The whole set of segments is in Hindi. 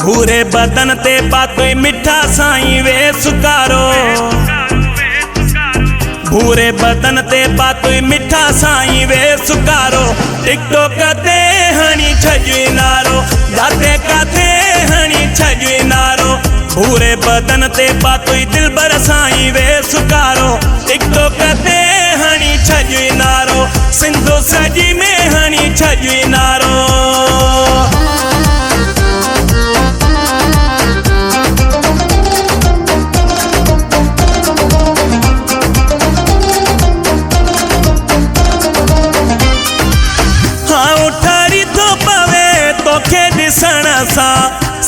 भूरे बदन ते पातोई मिठा साईं वे सुकारो। भूरे बदन ते पातोई मिठा साईं वे सुकारो। टिकटॉक ते हणी छजुई नारो, जाते काथे हणी छजुई नारो। भूरे बदन ते पातोई दिलबर साईं वे सुकारो। टिकटॉक ते हणी छजुई नारो, सिंधु सजी में हणी छजुई नारो।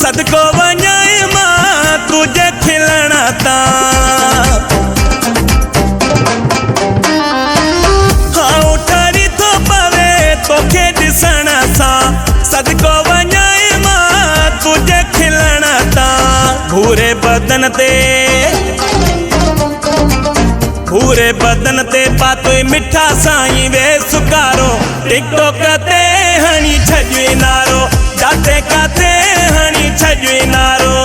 सदको वञाए मां तुझे खिलण ता। हाँ उठारी तो पवे तोखे ॾिसण सां, सदको वञाए मां तुझे खिलण ता। भूरे बदन ते पातोई मिठा साईं वे सुकारो। टिकटॉक ते हणी छजुई नारो, जाते काथे हणी छजुई नारो।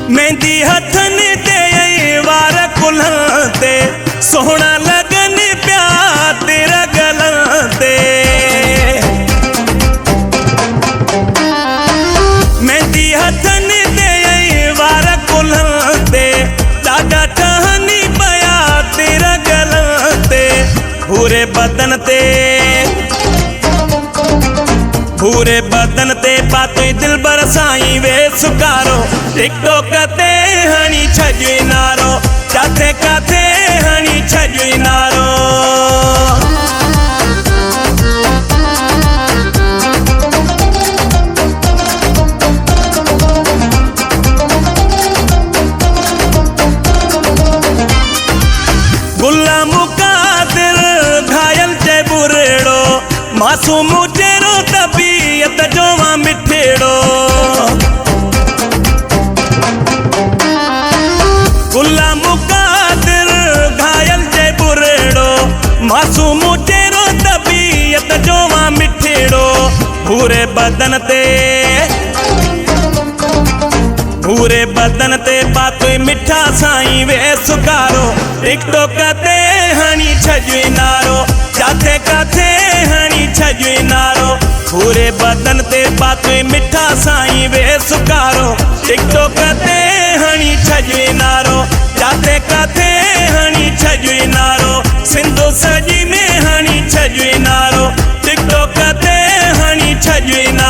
मेहंदी हथन ते वार कुल्हन ते, सोहना लगन प्या तेरा गलन ते। मेहंदी हथन ते वार कुल्हन ते, ॾाढा ठहनी पया तेरा गलन ते। भूरे बदन ते पातोई दिलबर साईं वे सुकारो। टिकटॉक ते हणी छजुई नारो, जाते काथे हणी छजुई नारो। गुलाम कादिर घायल जे बुरेड़ो, मासूम तेरो तबीयत जोवा मिठेड़ो। गुलाम कादिर घायल जे बुरेड़ो, मासूम तेरो तबीयत जोवा मिठेड़ो। भूरे बदन ते पातोई मिठा साईं वे सुकारो। टिकटॉक ते हणी छजुई नारो, जाते काथे हणी छजुई नारो। भूरे बदन ते पातोई मिठा साईं वे सुकारो। टिकटॉक ते हणी छजुई नारो, जाते काथे हणी छजुई नारो। सिंधु सजी में हणी छजुई नारो, टिकटॉक ते हणी छजुई नारो।